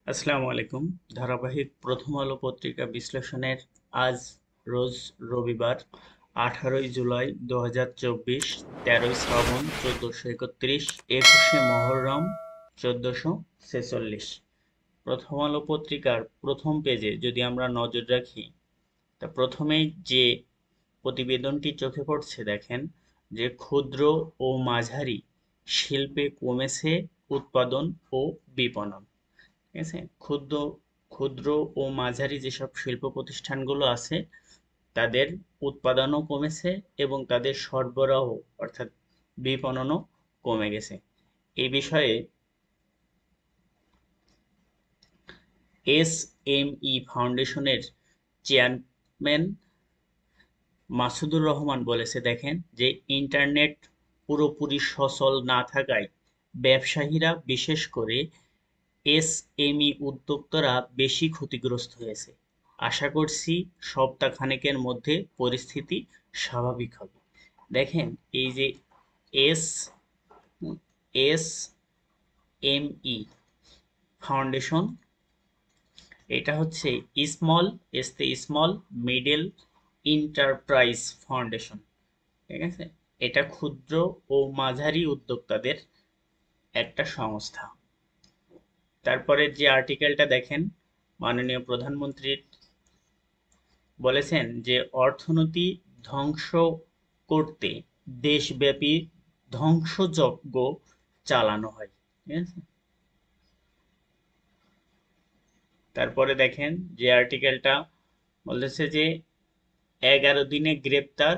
আসসালামু আলাইকুম। ধারাবাহিক প্রথম আলো পত্রিকা বিশ্লেষণের আজ রোজ রবিবার 18ই জুলাই 2024, 13ই শ্রাবণ 1431, 21শে মহররম 1446। প্রথম আলো পত্রিকার প্রথম পেজে যদি আমরা নজর রাখি, তা প্রথমেই যে প্রতিবেদনটি চোখে পড়ছে দেখেন যে ক্ষুদ্র ও মাঝারি শিল্পে কমেছে উৎপাদন ও বিপণন। ঠিক আছে, ক্ষুদ্র ক্ষুদ্র ও মাঝারি যেসব শিল্প প্রতিষ্ঠানগুলো আছে তাদের উৎপাদনও কমেছে এবং তাদের সরবরাহ অর্থাৎ বিপণনও কমে গেছে। এই বিষয়ে এসএমই ফাউন্ডেশনের চেয়ারম্যান মাসুদুর রহমান বলেছে দেখেন যে ইন্টারনেট পুরোপুরি সচল না থাকায় ব্যবসায়ীরা বিশেষ করে এসএমই উদ্যোক্তারা বেশি ক্ষতিগ্রস্ত হয়েছে। আশা করছি সপ্তাহখানেকের মধ্যে পরিস্থিতি স্বাভাবিক হবে। দেখেন এই যে S S M E foundation, এটা হচ্ছে স্মল এসতে স্মল মিডল এন্টারপ্রাইজ ফাউন্ডেশন। ঠিক আছে, এটা ক্ষুদ্র ও মাঝারি উদ্যোক্তাদের একটা সংস্থা। তারপরে যে আর্টিকেলটা দেখেন, মাননীয় প্রধানমন্ত্রী বলেছেন যে অর্থনীতি ধ্বংস করতে দেশব্যাপী ধ্বংসযজ্ঞ চালানো হয়। ঠিক আছে, তারপরে দেখেন যে আর্টিকেলটা বলেছে যে 11 দিনে গ্রেপ্তার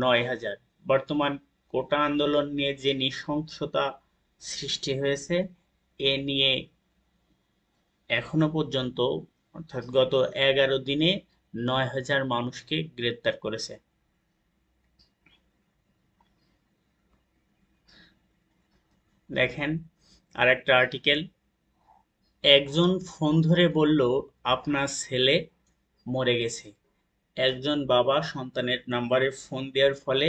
9,000। বর্তমান কোটা আন্দোলন নিয়ে যে নৃশংসতা সৃষ্টি হয়েছে এ নিয়ে এখনো পর্যন্ত অর্থাৎ গত 11 দিনে 9,000 মানুষকে গ্রেপ্তার করেছে। দেখেন আর একটা আর্টিকেল, একজন ফোন ধরে বলল আপনার ছেলে মরে গেছে। একজন বাবা সন্তানের নাম্বারে ফোন দেওয়ার ফলে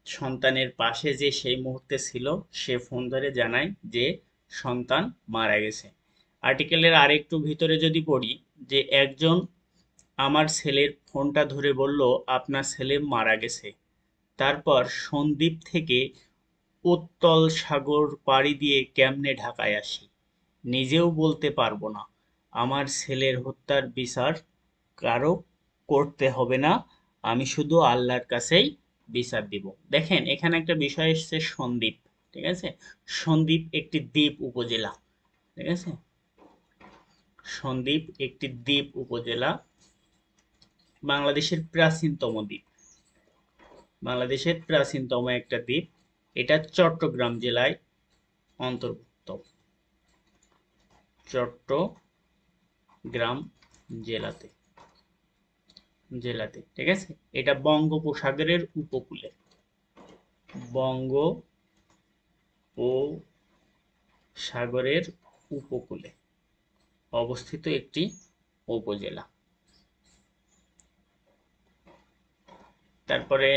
সন্তানের পাশে যে সেই মুহূর্তে ছিল সে ফোন ধরে জানায় যে সন্তান মারা গেছে। আর্টিকেলের আরেকটু ভিতরে যদি পড়ি যে একজন আমার ছেলের ফোনটা ধরে বলল আপনার ছেলে মারা গেছে, তারপর সন্দ্বীপ থেকে উত্তল সাগর পাড়ি দিয়ে কেমনে ঢাকায় আসি নিজেও বলতে পারবো না। আমার ছেলের হত্যার বিচার কারো করতে হবে না, আমি শুধু আল্লাহর কাছেই বিচার দিব। দেখেন এখানে একটা বিষয় এসছে সন্দ্বীপ। ঠিক আছে, সন্দ্বীপ একটি দ্বীপ উপজেলা। ঠিক আছে, সন্দ্বীপ একটি দ্বীপ উপজেলা, বাংলাদেশের প্রাচীনতম দ্বীপ, বাংলাদেশের প্রাচীনতম একটা দ্বীপ। এটা চট্টগ্রাম জেলায় অন্তর্ভুক্ত, চট্টগ্রাম জেলাতে জেলাতে ঠিক আছে, এটা বঙ্গোপসাগরের উপকূলে, বঙ্গোপসাগরের উপকূলে অবস্থিত একটি উপজেলা। তারপরে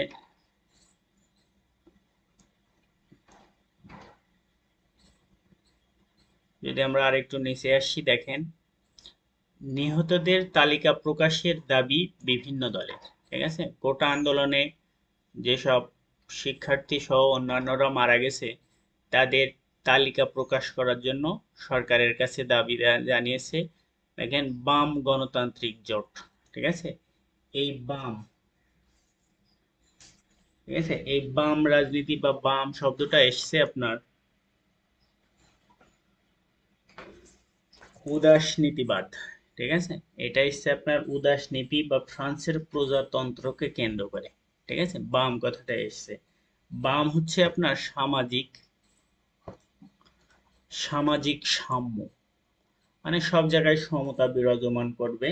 যদি আমরা আরেকটু নিচে আসি দেখেন নিহতদের তালিকা প্রকাশের দাবি বিভিন্ন দলের। ঠিক আছে, কোটা আন্দোলনে যেসব শিক্ষার্থী সহ অন্যান্যরা মারা গেছে তাদের তালিকা প্রকাশ করার জন্য সরকারের কাছে দাবি জানিয়েছে দেখেন বাম গণতান্ত্রিক জোট। ঠিক আছে, এই বাম, ঠিক আছে, এই বাম রাজনীতি বা বাম শব্দটা এসছে আপনার উদাসনীতিবাদ। ঠিক আছে, এটা এসছে আপনার উদাসনীতি বা ফ্রান্সের প্রজাতন্ত্রকে কেন্দ্র করে। ঠিক আছে, বাম কথাটা এসছে। বাম হচ্ছে আপনার সামাজিক সামাজিক সাম্য, মানে সব জায়গায় সমতা বিরাজমান করবে।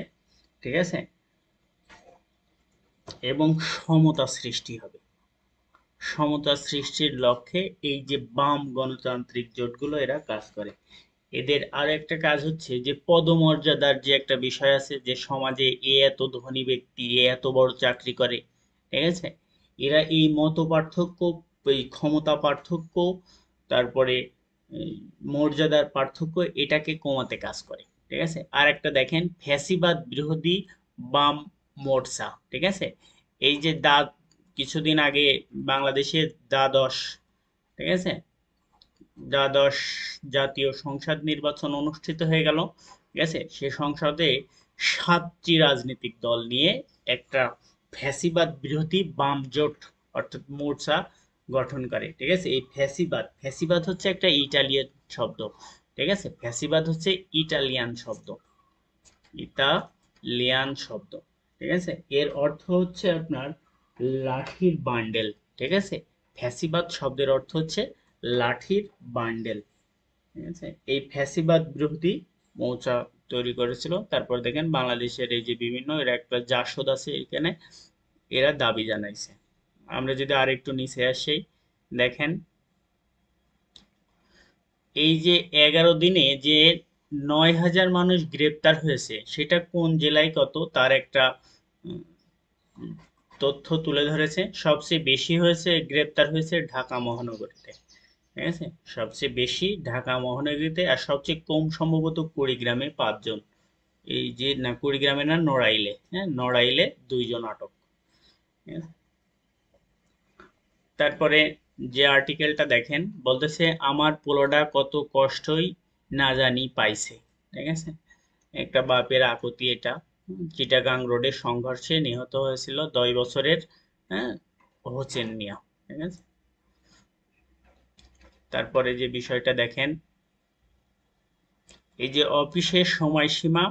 ঠিক আছে, এবং সমতা সৃষ্টি হবে। সমতা সৃষ্টির লক্ষ্যে এই যে বাম গণতান্ত্রিক জোটগুলো এরা কাজ করে। এদের আর একটা কাজ হচ্ছে যে পদমর্যাদার যে একটা বিষয় আছে যে সমাজে এ এত ধনী ব্যক্তি এ এত বড় চাকরি করে। ঠিক আছে, এরা এই মত পার্থক্য, এই ক্ষমতা পার্থক্য, তারপরে মর্যাদার পার্থক্য এটাকে কমাতে কাজ করে। ঠিক আছে। আর একটা দেখেন ফ্যাসিবাদ বিরোধী বাম মোর্চা, ঠিক আছে। এই যে কিছুদিন আগে বাংলাদেশে দ্বাদশ, ঠিক আছে, দ্বাদশ জাতীয় সংসদ নির্বাচন অনুষ্ঠিত হয়ে গেল, ঠিক আছে। সে সংসদে 7টি রাজনৈতিক দল নিয়ে একটা ফ্যাসিবাদ বিরোধী বাম জোট অর্থাৎ মোর্চা গঠন করে, ঠিক আছে। এই ফ্যাসিবাদ, ফ্যাসিবাদ হচ্ছে একটা ইটালিয়ান শব্দ, ঠিক আছে। ফ্যাসিবাদ হচ্ছে ইটালিয়ান শব্দ, ইতালিয়ান শব্দ, ঠিক আছে। এর অর্থ হচ্ছে আপনার লাঠির বান্ডেল, ঠিক আছে। ফ্যাসিবাদ শব্দের অর্থ হচ্ছে লাঠির বান্ডেল, ঠিক আছে। এই ফ্যাসিবাদ বিরোধী মৌচা তৈরি করেছিল। তারপর দেখেন বাংলাদেশের এই যে বিভিন্ন এর একটা জাসদ আছে এখানে, এরা দাবি জানাইছে। আমরা যদি আর একটু নিচে আসি, দেখেন এই যে 11 দিনে যে 9,000 মানুষ গ্রেপ্তার হয়েছে, সেটা কোন জেলায় কত তার একটা উম, তথ্য তুলে ধরেছে। সবচেয়ে বেশি গ্রেপ্তার হয়েছে ঢাকা মহানগরীতে, ঠিক আছে। সবচেয়ে বেশি ঢাকা মহানগরীতে, আর সবচেয়ে কম সম্ভবত কুড়িগ্রামে 5 জন। এই যে না, কুড়িগ্রামে না, নড়াইলে, হ্যাঁ, নড়াইলে 2 জন আটক, ঠিক আছে? তারপরে যে আর্টিকেলটা দেখেন বলতেছে আমার পোলাটা কত কষ্টই না জানি পাইছে, ঠিক আছে। একটা বাপের আকুতি এটা। চিটাগাং রোডে সংঘর্ষে নিহত হয়েছিল 10 বছরের, হ্যাঁ, হোসেন মিয়া, ঠিক আছে। তারপরে যে বিষয়টা দেখেন, এই যে অফিসের সময়সীমা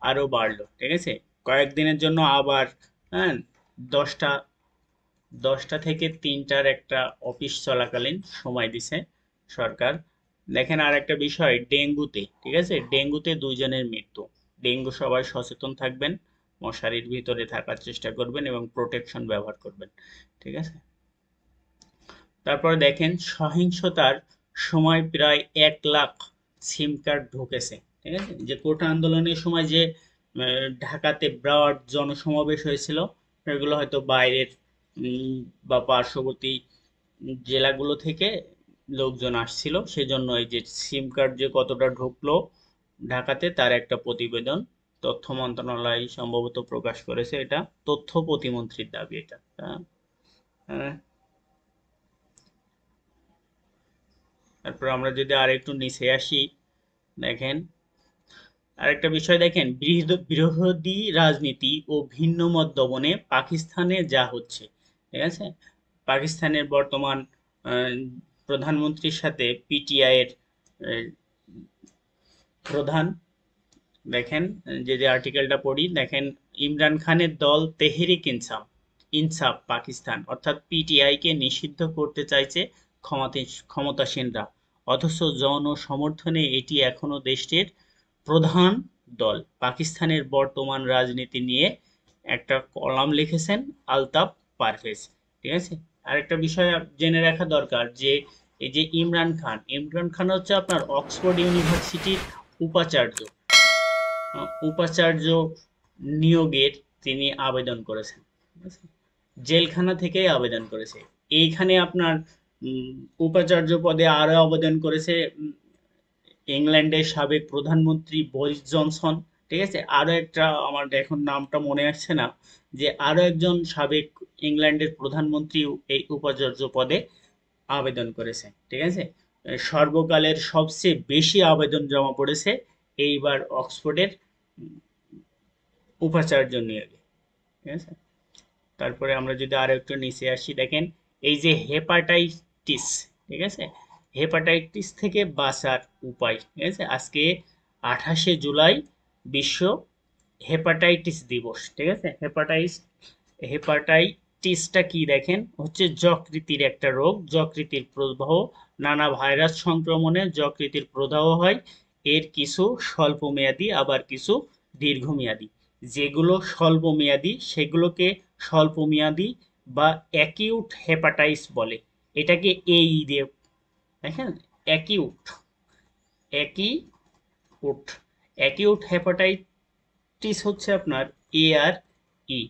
আরো বাড়লো, ঠিক আছে। কয়েকদিনের জন্য আবার, হ্যাঁ, 10টা 10টা থেকে 3টার একটা অফিস চলাকালীন সময় দিছে সরকার। দেখেন আর একটা বিষয় ডেঙ্গুতে, ঠিক আছে, ডেঙ্গুতে 2 জনের মৃত্যু। ডেঙ্গু সবাই সচেতন থাকবেন, মশারির ভিতরে থাকার চেষ্টা করবেন এবং প্রোটেকশন ব্যবহার করবেন, ঠিক আছে। তারপরে দেখেন সহিংসতার সময় প্রায় 1 লাখ সিম কার্ড ঢুকেছে, ঠিক আছে। যে কোটা আন্দোলনের সময় যে ঢাকাতে ব্রড জনসমাবেশ হয়েছিল, সেগুলো হয়তো বাইরের বা পার্শ্ববর্তী জেলাগুলো থেকে লোকজন আসছিল, সেজন্য এই যে সিম কার্ড যে কতটা ঢুকলো ঢাকাতে তার একটা প্রতিবেদন তথ্য মন্ত্রণালয় সম্ভবত প্রকাশ করেছে। এটা তথ্য প্রতিমন্ত্রীর দাবি এটা, হ্যাঁ। হ্যাঁ। তারপর আমরা যদি আর একটু নিচে আসি, দেখেন আরেকটা বিষয় দেখেন বিরোধী রাজনীতি ও ভিন্ন মত দমনে পাকিস্তানে যা হচ্ছে, ঠিক আছে। পাকিস্তানের বর্তমান আহ, প্রধানমন্ত্রীর সাথে পিটিআই এর প্রধান, দেখেন যে আর্টিকেলটা পড়ি, দেখেন ইমরান খানের দল তেহরিক ইনসাফ ইনসাফ পাকিস্তান অর্থাৎ পিটিআই কে নিষিদ্ধ করতে চাইছে ক্ষমতাসীনরা, অথচ জনসমর্থনে এটি এখনো দেশটির প্রধান দল। পাকিস্তানের বর্তমান রাজনীতি নিয়ে একটা কলাম লিখেছেন আলতাফ পারভেজ, ঠিক আছে। আরেকটা বিষয় জেনে রাখা দরকার যে এই যে ইমরান খান হচ্ছে আপনার অক্সফোর্ড ইউনিভার্সিটির উপাচার্য, উপাচার্য নিয়োগের তিনি আবেদন করেছেন, ঠিক আছে? জেলখানা থেকেই আবেদন করেছে। এইখানে আপনার উম, উপাচার্য পদে আরো আবেদন করেছে ইংল্যান্ডের সাবেক প্রধানমন্ত্রী বরিস জনসন, ঠিক আছে। আরো একটা আমার এখন নামটা মনে আসছে না, যে আরো একজন সাবেক ইংল্যান্ডের প্রধানমন্ত্রী এই উপাচার্য পদে আবেদন করেছে, ঠিক আছে। সর্বকালের সবচেয়ে বেশি আবেদন জমা পড়েছে এইবার অক্সফোর্ডের উপাচার্য নিয়োগে, ঠিক আছে। তারপরে আমরা যদি আরো একটু নিচে আসি, দেখেন এই যে হেপাটাইটিস, ঠিক আছে, হেপাটাইটিস থেকে বাঁচার উপায়, ঠিক আছে। আজকে 28শে জুলাই বিশ্ব হেপাটাইটিস দিবস, ঠিক আছে। হেপাটাইটিসটা কি দেখেন হচ্ছে যকৃতির একটা রোগ, যকৃতির প্রদাহ, নানা ভাইরাস সংক্রমণে যকৃতির প্রদাহ হয়। এর কিছু স্বল্পমেয়াদী আবার কিছু দীর্ঘমেয়াদী। যেগুলো স্বল্পমেয়াদী সেগুলোকে স্বল্পমেয়াদী বা অ্যাকিউট হেপাটাইটিস বলে। এটাকে এই দিয়ে দেখেন, অ্যাকিউট অ্যাকিউট অ্যাকিউট হেপাটাইটিস হচ্ছে আপনার আর ই।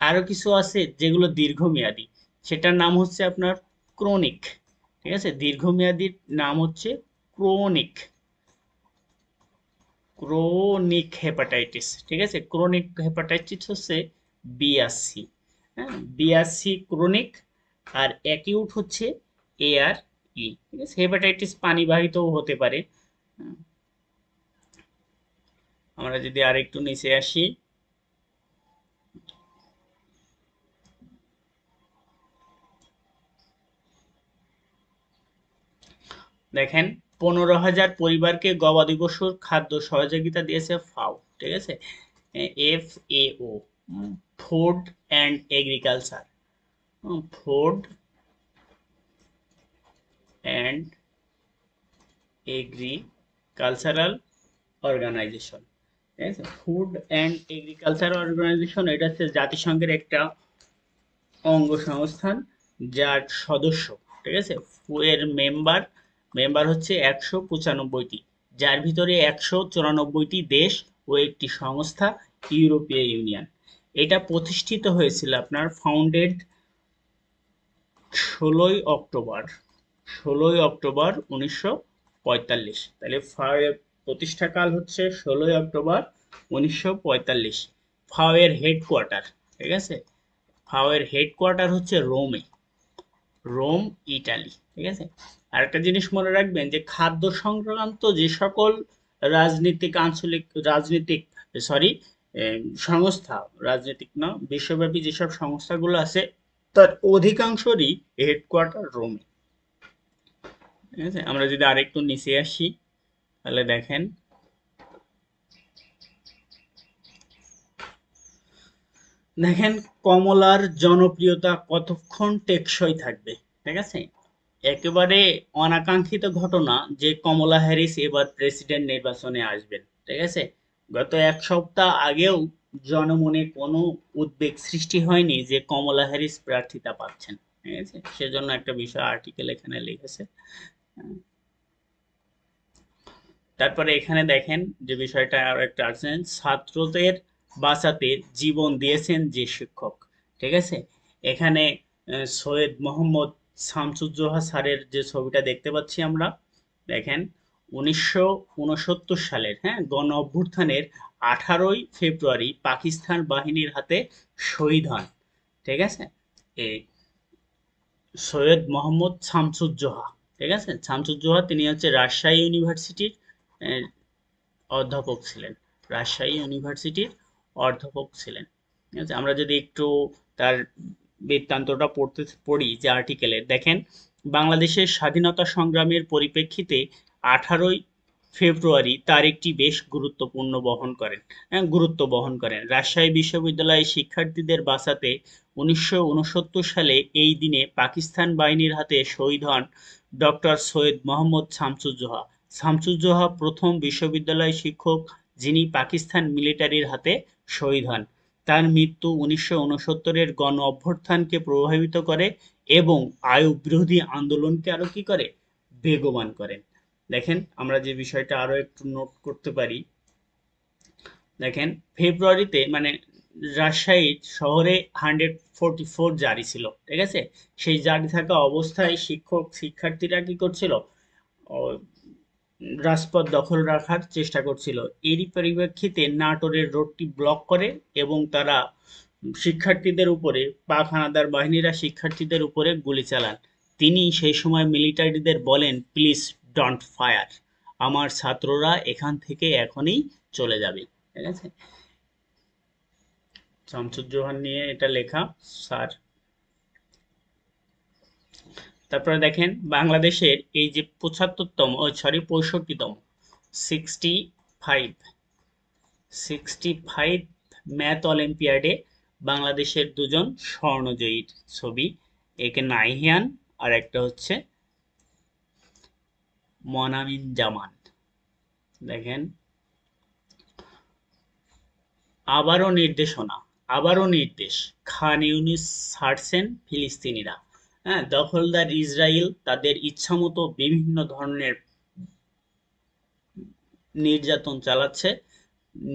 আরো কিছু আছে যেগুলো দীর্ঘমেয়াদী, সেটার নাম হচ্ছে আপনার ক্রনিক, ঠিক আছে। দীর্ঘমেয়াদীর নাম হচ্ছে ক্রনিক, ক্রনিক হেপাটাইটিস, ঠিক আছে। ক্রনিক হেপাটাইটিস হচ্ছে বিআরসি, হ্যাঁ, বিআরসি ক্রনিক, আর অ্যাকিউট হচ্ছে এআরই, ঠিক আছে। হেপাটাইটিস পানিবাহিতও হতে পারে। আমরা যদি আরেকটু নিচে আসি, দেখেন 15,000 পরিবারকে গবাদি পশুর খাদ্য সহযোগিতা দিয়েছে ফাও, ঠিক আছে। FAO, food and agriculture, food and agricultural organisation, ঠিক আছে। ফুড অ্যান্ড এগ্রিকালচার অর্গানাইজেশন এটা হচ্ছে জাতিসংঘের একটা অঙ্গ সংস্থান, যার সদস্য, ঠিক আছে। এর মেম্বার হচ্ছে 195টি, যার ভিতরে 194টি দেশ ও একটি সংস্থা, ইউরোপীয় ইউনিয়ন। এটা প্রতিষ্ঠিত হয়েছিল আপনার ফাউন্ডেড 16ই অক্টোবর, 16ই অক্টোবর 1945। তাহলে প্রতিষ্ঠাকাল হচ্ছে 16ই অক্টোবর 1945। ফাও এর হেডকোয়ার্টার, ঠিক আছে। ফাও এর হেডকোয়ার্টার হচ্ছে রোমে, রোম, ইটালি, ঠিক আছে। আরেকটা জিনিস মনে রাখবেন যে খাদ্য সংক্রান্ত যে সকল রাজনীতিক সরি সংস্থা, রাজনৈতিক না, বিশ্বব্যাপী যেসব সংস্থাগুলো আছে তার অধিকাংশরই হেডকোয়ার্টার রোমে, ঠিক আছে। আমরা যদি আরেকটু নিচে আসি, তাহলে দেখেন দেখেন কমলার জনপ্রিয়তা কতক্ষণ টেকসই থাকবে, ঠিক আছে। একেবারে অনাকাঙ্ক্ষিত ঘটনা যে কমলা হ্যারিস এবার প্রেসিডেন্ট নির্বাচনে আসবেন, ঠিক আছে। গত এক সপ্তাহ আগেও জনমনে কোনো উদ্বেগ সৃষ্টি হয়নি যে কমলা হ্যারিস প্রার্থিতা পাচ্ছেন, ঠিক আছে। সেজন্য একটা বিষয় আর্টিকেল এখানে লিখেছে। তারপরে এখানে দেখেন যে বিষয়টা আরো একটা আছেন, ছাত্রদের বাঁচাতে জীবন দিয়েছেন যে শিক্ষক, ঠিক আছে। এখানে সৈয়দ মোহাম্মদ শামসুজ্জোহা স্যারের যে ছবিটা দেখতে পাচ্ছি আমরা, দেখেন 1969 সালের, হ্যাঁ, গণ অভ্যুত্থানের 18ই ফেব্রুয়ারি পাকিস্তান বাহিনীর হাতে শহীদ হন, ঠিক আছে। এই সৈয়দ মোহাম্মদ শামসুজ্জোহা, ঠিক আছে। শামসুজ্জোহা তিনি হচ্ছে রাজশাহী ইউনিভার্সিটির আহ, অধ্যাপক ছিলেন, রাজশাহী ইউনিভার্সিটির অধ্যাপক ছিলেন, ঠিক আছে। আমরা যদি একটু তার বৃত্তান্তটা পড়ি যে আর্টিকেলে, দেখেন বাংলাদেশের স্বাধীনতা সংগ্রামের পরিপ্রেক্ষিতে 18ই ফেব্রুয়ারি তারিখটি বেশ গুরুত্ব বহন করেন। রাজশাহী বিশ্ববিদ্যালয়ের শিক্ষার্থীদের বাঁচাতে 1969 সালে এই দিনে পাকিস্তান বাহিনীর হাতে শহীদ হন ডক্টর সৈয়দ মোহাম্মদ শামসুজ্জোহা। শামসুজ্জোহা প্রথম বিশ্ববিদ্যালয় শিক্ষক যিনি পাকিস্তান মিলিটারির হাতে শহীদ হন। তার মৃত্যু 1969-এর গণ অভ্যুত্থানকে প্রভাবিত করে এবং আইয়ুব বিরোধী আন্দোলনকে আরো কি করে, বেগবান করেন। দেখেন আমরা যে বিষয়টা আরো একটু নোট করতে পারি, দেখেন ফেব্রুয়ারিতে মানে রাজশাহী শহরে 144 জারি ছিল, ঠিক আছে। সেই জারি থাকা অবস্থায় শিক্ষার্থীরা কি করছিল, রাজপথ দখল রাখার চেষ্টা করছিল। এরই পরিপ্রেক্ষিতে নাটোরের রোডটি ব্লক করে এবং তারা শিক্ষার্থীদের উপরে, পাক হানাদার বাহিনীরা শিক্ষার্থীদের উপরে গুলি চালান। তিনি সেই সময় মিলিটারিদের বলেন, প্লিজ ডোন্ট ফায়ার, আমার ছাত্ররা এখান থেকে এখনই চলে যাবে, ঠিক আছে। শামসুজ্জোহান নিয়ে এটা লেখা স্যার। তারপরে দেখেন বাংলাদেশের এই যে 65তম 65 ম্যাথ অলিম্পিয়াডে বাংলাদেশের দুজন স্বর্ণজয়ীর ছবি, একে নাহিয়ান আর একটা হচ্ছে মনামিন জামান। দেখেন আবারও নির্দেশ, খান ইউনিস ছাড়ছেন ফিলিস্তিনিরা, হ্যাঁ। দখলদার ইসরায়েল তাদের ইচ্ছামতো বিভিন্ন ধরনের নির্যাতন চালাচ্ছে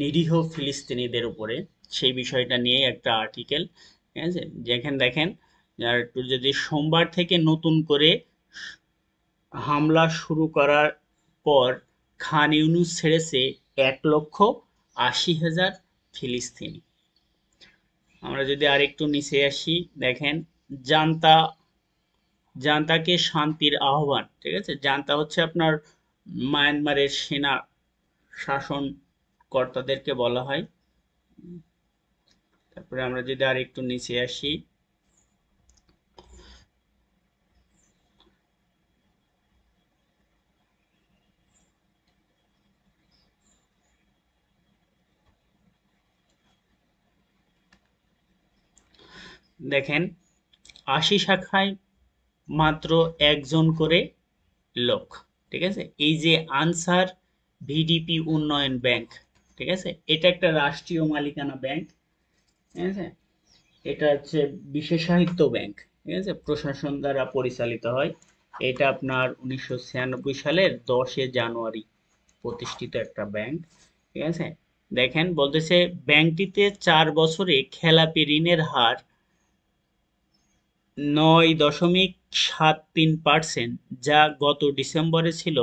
নিরীহ ফিলিস্তিনিদের উপরে। সেই বিষয়টা নিয়ে একটা আর্টিকেল, ঠিক আছে। যেখানে দেখেন আর একটু যদি সোমবার থেকে নতুন করে হামলা শুরু করার পর খান ইউনুস ছেড়েছে 1,80,000 ফিলিস্তিনি। আমরা যদি আরেকটু নিচে আসি, দেখেন জান্তা, জান্তাকে শান্তির আহ্বান, ঠিক আছে। জান্তা হচ্ছে আপনার মায়ানমারের সেনা শাসন কর্তাদেরকে বলা হয়। তারপরে আমরা যদি আরেকটু নিচে আসি, দেখেন 80 শাখায় মাত্র একজন করে লোক, ঠিক আছে। এই যে আনসার ভিডিপি উন্নয়ন ব্যাংক, ঠিক আছে, এটা একটা রাষ্ট্রীয় মালিকানা ব্যাংক, ঠিক আছে। এটা হচ্ছে বিশেষায়িত ব্যাংক, ঠিক আছে, প্রশাসন দ্বারা পরিচালিত হয়। এটা আপনার 1996 সালের 10 জানুয়ারি প্রতিষ্ঠিত একটা ব্যাংক, ঠিক আছে। দেখেন বলতেছে ব্যাংকটিতে 4 বছরে খেলাপি ঋণের হার 9.73%, যা গত ডিসেম্বরে ছিল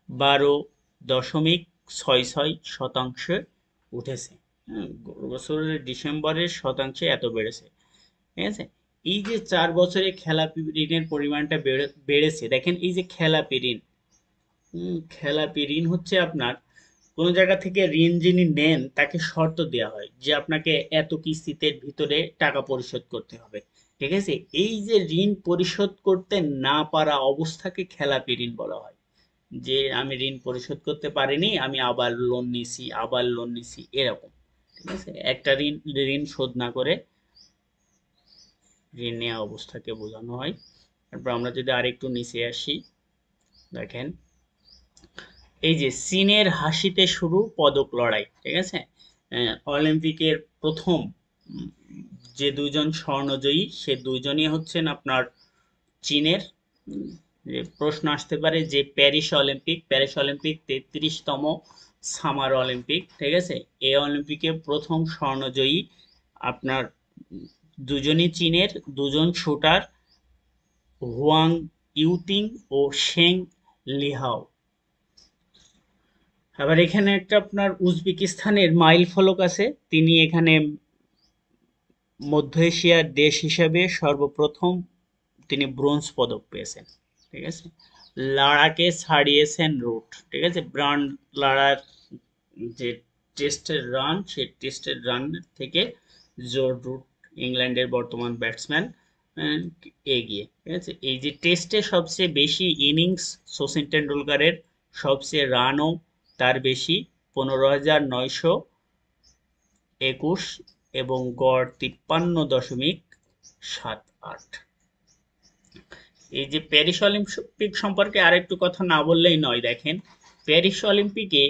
12.66% উঠেছে। গত বছরের ডিসেম্বরের শতাংশে এত বেড়েছে, ঠিক আছে। এই যে 4 বছরে খেলাপি ঋণের পরিমাণটা বেড়েছে, দেখেন এই যে খেলাপি ঋণ, খেলাপি ঋণ হচ্ছে আপনার কোনো জায়গা থেকে ঋণ যিনি নেন তাকে শর্ত দেওয়া হয় যে আপনাকে এত কিস্তিতে ভিতরে টাকা পরিশোধ করতে হবে, ঠিক আছে। এই যে ঋণ পরিশোধ করতে না পারা অবস্থাকে খেলাপি ঋণ বলা হয়। যে আমি ঋণ পরিশোধ করতে পারিনি, আমি আবার লোন নিছি, আবার লোন নিছি, এরকম, ঠিক আছে। একটা ঋণ শোধ না করে ঋণ নেওয়া অবস্থাকে বোঝানো হয়। তারপর আমরা যদি আরেকটু নিচে আসি, দেখেন এই যে চীনের হাসিতে শুরু পদক লড়াই, ঠিক আছে। অলিম্পিকের প্রথম যে দুইজন স্বর্ণজয়ী, সে দুইজনই হচ্ছেন আপনার চীনের। যে প্রশ্ন আসতে পারে যে প্যারিস অলিম্পিক 33তম সামার অলিম্পিক, ঠিক আছে। এই অলিম্পিকে প্রথম স্বর্ণজয়ী আপনার দুজনই চীনের, দুজন শুটার, হুয়াং ইউতিং ও শেং লিহাও। আবার এখানে একটা আপনার উজবেকিস্তানের মাইল ফলক আছে, তিনি এখানে মধ্য এশিয়ার দেশ হিসেবে সর্বপ্রথম তিনি ব্রোঞ্জ পদক পেয়েছেন, ঠিক আছে। লারাকে ছাড়িয়েছেন রুট, ঠিক আছে। ব্রান্ড লারার যে টেস্টের রান, সেই টেস্টের রান থেকে জর্জ রুট, ইংল্যান্ডের বর্তমান ব্যাটসম্যান, এগিয়ে, ঠিক আছে। এই যে টেস্টে সবচেয়ে বেশি ইনিংস শচীন টেন্ডুলকারের, সবচেয়ে রানও তার বেশি, 15,921 এবং গড় 53.78। এই যে প্যারিস অলিম্পিক সম্পর্কে আরেকটু কথা না বললেই নয়। দেখেন প্যারিস অলিম্পিকে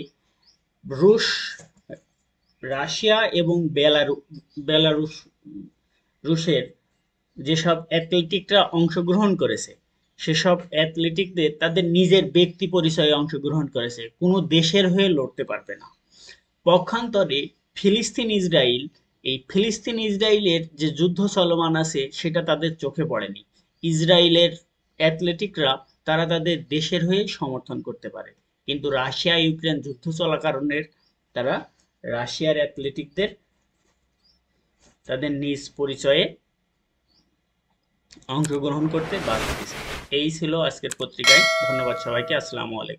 রুশ, রাশিয়া এবং বেলারুশ, রুশের যেসব অ্যাথলেটিকরা অংশগ্রহণ করেছে, সেসব অ্যাথলেটিকদের তাদের নিজের ব্যক্তি পরিচয়ে অংশগ্রহণ করেছে, কোনো দেশের হয়ে লড়তে পারবে না। পক্ষান্তরে ফিলিস্তিন ইসরায়েলের যে যুদ্ধ চলমান আছে সেটা তাদের চোখে পড়েনি। ইসরায়েলের অ্যাথলেটিকরা তারা তাদের দেশের হয়ে সমর্থন করতে পারে, কিন্তু রাশিয়া ইউক্রেন যুদ্ধ চলাকালীন তারা রাশিয়ার অ্যাথলেটিকদের তাদের নিজ পরিচয়ে অংশগ্রহণ করতে বাধা দিয়েছে। এই ছিল আজকের পত্রিকায়। ধন্যবাদ সবাইকে। আসসালামু আলাইকুম।